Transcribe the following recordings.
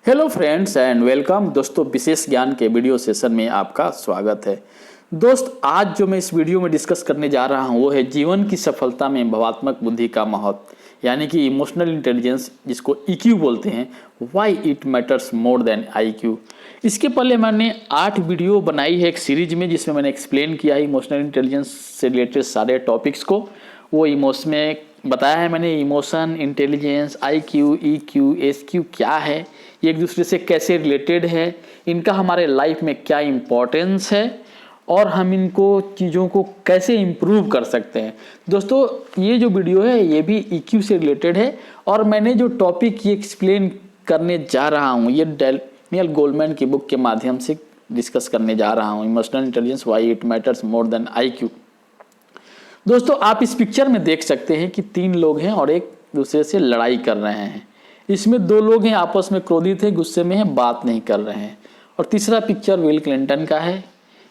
Hello friends and welcome दोस्तों, विशेष ज्ञान के वीडियो सेशन में आपका स्वागत है। दोस्त, आज जो मैं इस वीडियो में डिस्कस करने जा रहा हूं वो है जीवन की सफलता में भावात्मक बुद्धि का महत्व, यानी कि इमोशनल इंटेलिजेंस, जिसको ईक्यू बोलते हैं। Why it matters more than IQ. इसके पहले मैंने 8 वीडियो बनाई है एक सीरीज में, जिसमें मैंने एक्सप्लेन किया है इमोशनल इंटेलिजेंस से रिलेटेड सारे टॉपिक्स को। वो इमोशन में बताया है मैंने, emotion, intelligence, IQ, EQ, SQ क्या है, ये एक दूसरे से कैसे रिलेटेड है, इनका हमारे लाइफ में क्या इम्पोर्टेंस है और हम इनको चीज़ों को कैसे इम्प्रूव कर सकते हैं। दोस्तों, ये जो वीडियो है ये भी ईक्यू से रिलेटेड है और मैंने जो टॉपिक ये एक्सप्लेन करने जा रहा हूँ ये डैनियल गोलमैन की बुक के माध्यम से डिस्कस करने जा रहा हूँ, emotional intelligence why it matters more than IQ. दोस्तों, आप इस पिक्चर में देख सकते हैं कि 3 लोग हैं और एक दूसरे से लड़ाई कर रहे हैं। इसमें 2 लोग हैं आपस में क्रोधित हैं, गुस्से में हैं, बात नहीं कर रहे हैं। और तीसरा पिक्चर बिल क्लिंटन का है।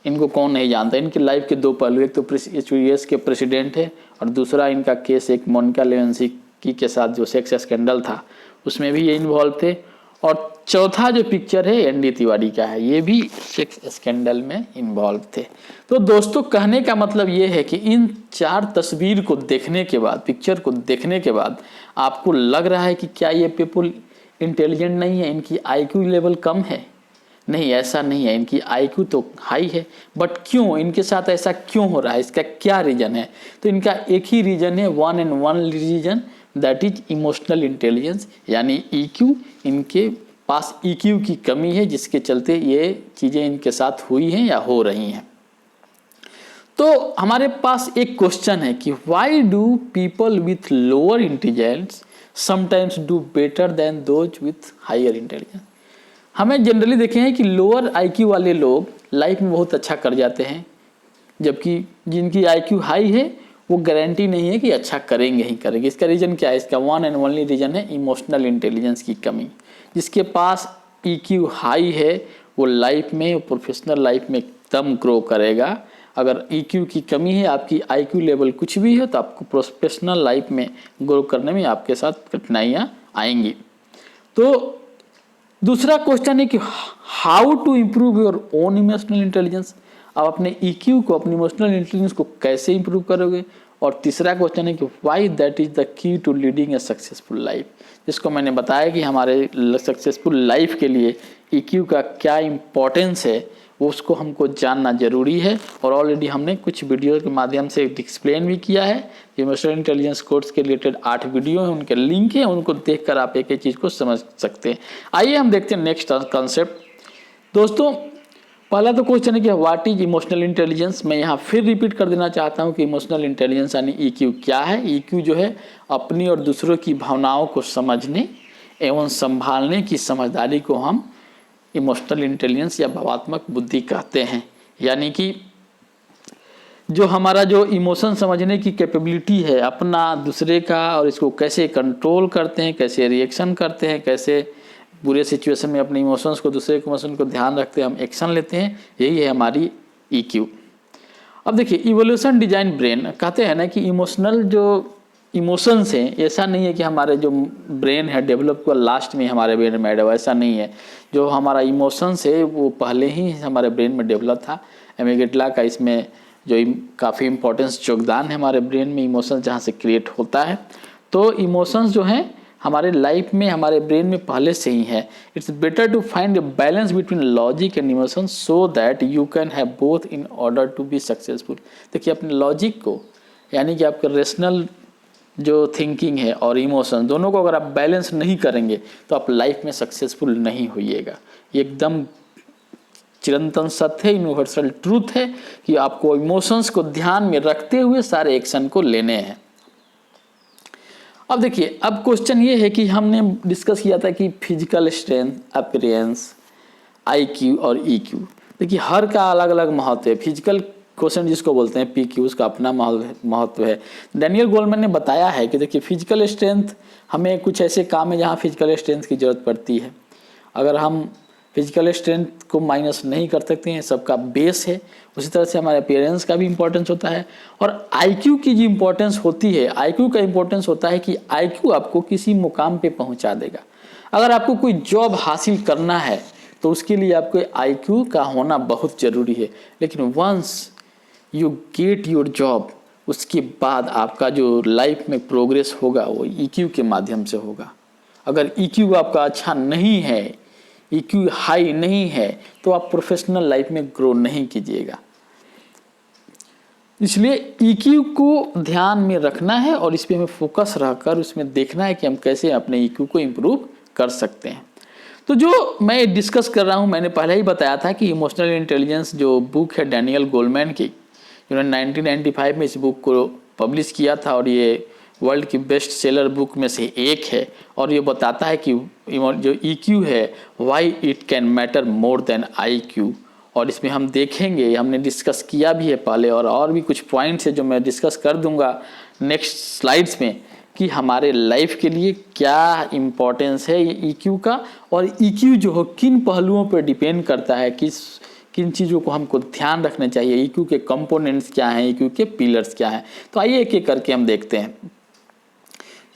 इनको कौन नहीं जानता। इनकी लाइफ के 2 पहलू, एक तो यूएस के प्रेसिडेंट है और दूसरा इनका केस एक मोनिका लेविंस्की के साथ जो सेक्स स्कैंडल था उसमें भी ये इन्वॉल्व थे। और चौथा जो पिक्चर है एनडी तिवारी का है, ये भी सेक्स स्कैंडल में इन्वॉल्व थे। तो दोस्तों, कहने का मतलब ये है कि इन 4 तस्वीर को देखने के बाद, पिक्चर को देखने के बाद आपको लग रहा है कि क्या ये पीपल इंटेलिजेंट नहीं है, इनकी आईक्यू लेवल कम है? नहीं, ऐसा नहीं है, इनकी आईक्यू तो हाई है। बट क्यों इनके साथ ऐसा क्यों हो रहा है, इसका क्या रीजन है? तो इनका एक ही रीजन है, one and one reason, that is emotional intelligence, यानी ईक्यू। इनके पास ईक्यू की कमी है, जिसके चलते ये चीज़ें इनके साथ हुई हैं या हो रही हैं। तो हमारे पास एक क्वेश्चन है कि why do people with lower intelligence sometimes do better than those with higher intelligence. हमें जनरली देखे हैं कि लोअर आईक्यू वाले लोग लाइफ में बहुत अच्छा कर जाते हैं, जबकि जिनकी आईक्यू हाई है वो गारंटी नहीं है कि अच्छा करेंगे ही करेंगे। इसका रीज़न क्या है? इसका वन एंड ओनली रीज़न है इमोशनल इंटेलिजेंस की कमी। जिसके पास ईक्यू हाई है वो लाइफ में, प्रोफेशनल लाइफ में एकदम ग्रो करेगा। अगर ईक्यू की कमी है, आपकी आईक्यू लेवल कुछ भी है, तो आपको प्रोफेशनल लाइफ में ग्रो करने में आपके साथ कठिनाइयाँ आएंगी। तो दूसरा क्वेश्चन है कि how to improve your own emotional intelligence. आप अपने ईक्यू को, अपनी इमोशनल इंटेलिजेंस को कैसे इंप्रूव करोगे? और तीसरा क्वेश्चन है कि why that is the key to leading a successful life, जिसको मैंने बताया कि हमारे सक्सेसफुल लाइफ के लिए ईक्यू का क्या इम्पोर्टेंस है, वो उसको हमको जानना जरूरी है। और ऑलरेडी हमने कुछ वीडियो के माध्यम से एक्सप्लेन भी किया है। इमोशनल इंटेलिजेंस कोर्स के रिलेटेड 8 वीडियो हैं, उनके लिंक है, उनको देखकर आप एक एक चीज़ को समझ सकते हैं। आइए हम देखते हैं नेक्स्ट कॉन्सेप्ट। दोस्तों, पहला तो क्वेश्चन है कि व्हाट इज इमोशनल इंटेलिजेंस। मैं यहाँ फिर रिपीट कर देना चाहता हूँ कि इमोशनल इंटेलिजेंस यानी ईक्यू क्या है। ईक्यू जो है अपनी और दूसरों की भावनाओं को समझने एवं संभालने की समझदारी को हम इमोशनल इंटेलिजेंस या भावात्मक बुद्धि कहते हैं। यानी कि जो हमारा जो इमोशन समझने की कैपेबिलिटी है अपना, दूसरे का, और इसको कैसे कंट्रोल करते हैं, कैसे रिएक्शन करते हैं, कैसे बुरे सिचुएशन में अपने इमोशंस को, दूसरे के इमोशन को ध्यान रखते हैं, हम एक्शन लेते हैं, यही है हमारी ईक्यू। अब देखिए, इवोल्यूशन डिजाइन ब्रेन कहते हैं ना कि इमोशनल जो इमोशंस हैं, ऐसा नहीं है कि हमारे जो ब्रेन है डेवलप हुआ लास्ट में हमारे ब्रेन में ऐड हुआ, ऐसा नहीं है। जो हमारा इमोशंस है वो पहले ही हमारे ब्रेन में डेवलप था। एमिगडाला का इसमें जो काफ़ी इंपॉर्टेंस योगदान है हमारे ब्रेन में, इमोशंस जहाँ से क्रिएट होता है। तो इमोशंस जो हैं हमारे लाइफ में, हमारे ब्रेन में पहले से ही है। It's better to find a balance between logic and emotion so that you can have both in order to be successful. देखिए, अपने लॉजिक को, यानी कि आपके रेशनल जो थिंकिंग है और इमोशन, दोनों को अगर आप बैलेंस नहीं करेंगे तो आप लाइफ में सक्सेसफुल नहीं होइएगा। ये एकदम चिरंतन सत्य है, यूनिवर्सल ट्रूथ है कि आपको इमोशंस को ध्यान में रखते हुए सारे एक्शन को लेने हैं। अब देखिए, अब क्वेश्चन ये है कि हमने डिस्कस किया था कि फिजिकल स्ट्रेंथ, अपीयरेंस, आईक्यू और ईक्यू। देखिए, हर का अलग अलग महत्व है। फिजिकल क्वेश्चन जिसको बोलते हैं पीक्यू, उसका अपना महत्व है। डैनियल गोलमैन ने बताया है कि देखिए, फिजिकल स्ट्रेंथ, हमें कुछ ऐसे काम है जहाँ फिजिकल स्ट्रेंथ की जरूरत पड़ती है। अगर हम फिजिकल स्ट्रेंथ को माइनस नहीं कर सकते हैं, सबका बेस है। उसी तरह से हमारे अपीयरेंस का भी इंपॉर्टेंस होता है। और आईक्यू की जो इंपॉर्टेंस होती है, आईक्यू का इंपॉर्टेंस होता है कि आईक्यू आपको किसी मुकाम पे पहुंचा देगा। अगर आपको कोई जॉब हासिल करना है तो उसके लिए आपको IQ का होना बहुत ज़रूरी है, लेकिन once you get your job, उसके बाद आपका जो लाइफ में प्रोग्रेस होगा वो EQ के माध्यम से होगा। अगर EQ आपका अच्छा नहीं है, EQ हाई नहीं है, तो आप प्रोफेशनल लाइफ में ग्रो नहीं कीजिएगा। इसलिए EQ को ध्यान में रखना है और इस पे हमें फोकस रहकर उसमें देखना है कि हम कैसे अपने EQ को इम्प्रूव कर सकते हैं। तो जो मैं डिस्कस कर रहा हूँ, मैंने पहले ही बताया था कि इमोशनल इंटेलिजेंस जो बुक है डैनियल गोलमैन की, जिन्होंने 1995 में इस बुक को पब्लिश किया था और ये वर्ल्ड की बेस्ट सेलर बुक में से एक है। और ये बताता है कि जो EQ है why it can matter more than IQ। और इसमें हम देखेंगे, हमने डिस्कस किया भी है पहले, और भी कुछ पॉइंट्स है जो मैं डिस्कस कर दूंगा नेक्स्ट स्लाइड्स में, कि हमारे लाइफ के लिए क्या इम्पोर्टेंस है ये EQ का, और EQ जो हो किन पहलुओं पर डिपेंड करता है, किन चीज़ों को हमको ध्यान रखना चाहिए, EQ के कंपोनेंट्स क्या हैं, EQ के पिलर्स क्या हैं। तो आइए एक एक करके हम देखते हैं।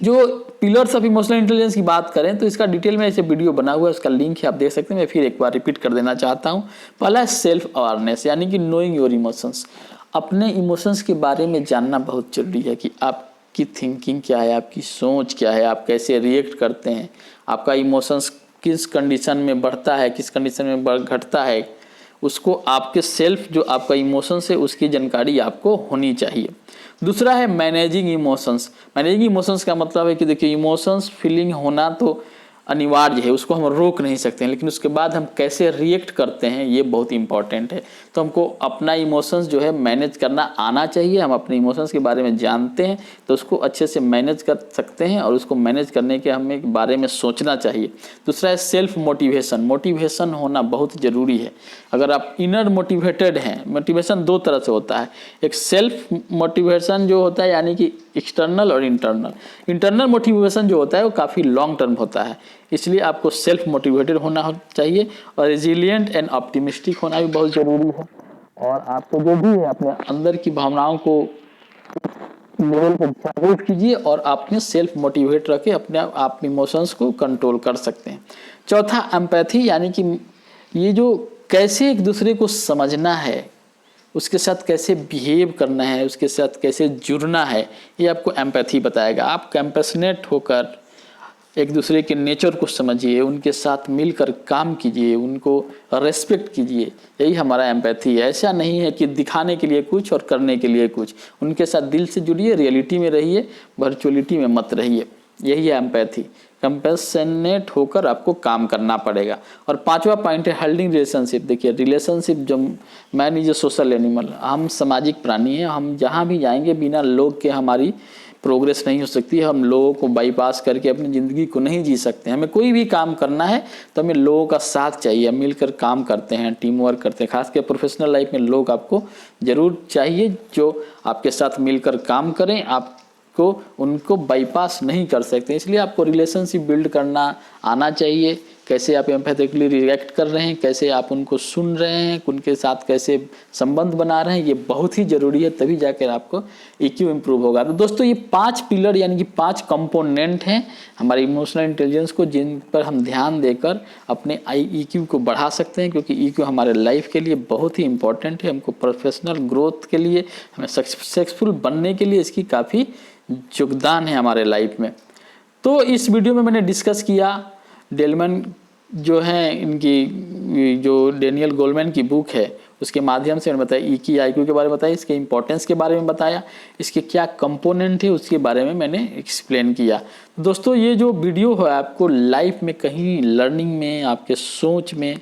जो पिलर्स ऑफ इमोशनल इंटेलिजेंस की बात करें तो इसका डिटेल में ऐसे वीडियो बना हुआ है, उसका लिंक है, आप देख सकते हैं। मैं फिर एक बार रिपीट कर देना चाहता हूँ। पहला है सेल्फ अवेयरनेस, यानी कि नोइंग योर इमोशंस। अपने इमोशंस के बारे में जानना बहुत जरूरी है कि आपकी थिंकिंग क्या है, आपकी सोच क्या है, आप कैसे रिएक्ट करते हैं, आपका इमोशंस किस कंडीशन में बढ़ता है, किस कंडीशन में घटता है, उसको आपके सेल्फ जो आपका इमोशंस है उसकी जानकारी आपको होनी चाहिए। दूसरा है मैनेजिंग इमोशंस। मैनेजिंग इमोशंस का मतलब है कि देखिए, इमोशंस फीलिंग होना तो अनिवार्य है, उसको हम रोक नहीं सकते हैं, लेकिन उसके बाद हम कैसे रिएक्ट करते हैं ये बहुत इंपॉर्टेंट है। तो हमको अपना इमोशंस जो है मैनेज करना आना चाहिए। हम अपने इमोशंस के बारे में जानते हैं तो उसको अच्छे से मैनेज कर सकते हैं, और उसको मैनेज करने के हमें बारे में सोचना चाहिए। दूसरा है सेल्फ मोटिवेशन। मोटिवेशन होना बहुत ज़रूरी है। अगर आप इनर मोटिवेटेड हैं, मोटिवेशन दो तरह से होता है, एक सेल्फ मोटिवेशन जो होता है यानी कि एक्सटर्नल और इंटरनल। इंटरनल मोटिवेशन जो होता है वो काफ़ी लॉन्ग टर्म होता है, इसलिए आपको सेल्फ मोटिवेटेड होना चाहिए, और रेजिलिएंट एंड ऑप्टिमिस्टिक होना भी बहुत ज़रूरी है। और आपको जो भी है अपने अंदर की भावनाओं को लेवल पर जागरूक कीजिए, और आपने सेल्फ मोटिवेट रखे अपने आप इमोशंस को कंट्रोल कर सकते हैं। चौथा एम्पैथी, यानी कि ये जो कैसे एक दूसरे को समझना है, उसके साथ कैसे बिहेव करना है, उसके साथ कैसे जुड़ना है, ये आपको एम्पैथी बताएगा। आप कंपैशनेट होकर एक दूसरे के नेचर को समझिए, उनके साथ मिलकर काम कीजिए, उनको रेस्पेक्ट कीजिए, यही हमारा एम्पैथी है। ऐसा नहीं है कि दिखाने के लिए कुछ और करने के लिए कुछ। उनके साथ दिल से जुड़िए, रियलिटी में रहिए, वर्चुअलिटी में मत रहिए, यही है एम्पैथी। कंपैशनेट होकर आपको काम करना पड़ेगा। और पांचवा पॉइंट है हेल्डिंग रिलेशनशिप। देखिए, रिलेशनशिप, जो man is a social animal, हम सामाजिक प्राणी हैं। हम जहाँ भी जाएंगे बिना लोग के हमारी प्रोग्रेस नहीं हो सकती है। हम लोगों को बाईपास करके अपनी ज़िंदगी को नहीं जी सकते। हमें कोई भी काम करना है तो हमें लोगों का साथ चाहिए, मिलकर काम करते हैं, टीम वर्क करते हैं। खासकर प्रोफेशनल लाइफ में लोग आपको ज़रूर चाहिए जो आपके साथ मिलकर काम करें, आपको उनको बाईपास नहीं कर सकते। इसलिए आपको रिलेशनशिप बिल्ड करना आना चाहिए। कैसे आप एम्पैथिकली रिएक्ट कर रहे हैं, कैसे आप उनको सुन रहे हैं, उनके साथ कैसे संबंध बना रहे हैं, ये बहुत ही ज़रूरी है, तभी जाकर आपको EQ इम्प्रूव होगा। तो दोस्तों, ये 5 पिलर यानी कि 5 कंपोनेंट हैं हमारे इमोशनल इंटेलिजेंस को, जिन पर हम ध्यान देकर अपने EQ को बढ़ा सकते हैं, क्योंकि EQ हमारे लाइफ के लिए बहुत ही इंपॉर्टेंट है। हमको प्रोफेशनल ग्रोथ के लिए, हमें सक्सेसफुल बनने के लिए इसकी काफ़ी योगदान है हमारे लाइफ में। तो इस वीडियो में मैंने डिस्कस किया डेलमैन जो है, इनकी जो डैनियल गोलमैन की बुक है उसके माध्यम से मैंने बताया EQ IQ के बारे में बताया, इसके इंपॉर्टेंस के बारे में बताया, इसके क्या कंपोनेंट है उसके बारे में मैंने एक्सप्लेन किया। दोस्तों, ये जो वीडियो है आपको लाइफ में कहीं लर्निंग में, आपके सोच में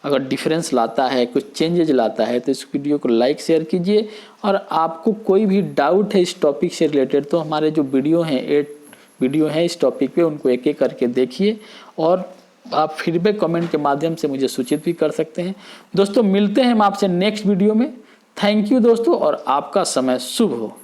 अगर डिफरेंस लाता है, कुछ चेंजेज लाता है, तो इस वीडियो को लाइक शेयर कीजिए। और आपको कोई भी डाउट है इस टॉपिक से रिलेटेड तो हमारे जो वीडियो हैं 8 वीडियो हैं इस टॉपिक पे, उनको एक एक करके देखिए, और आप फीडबैक कमेंट के माध्यम से मुझे सूचित भी कर सकते हैं। दोस्तों, मिलते हैं हम आपसे नेक्स्ट वीडियो में। थैंक यू दोस्तों, और आपका समय शुभ हो।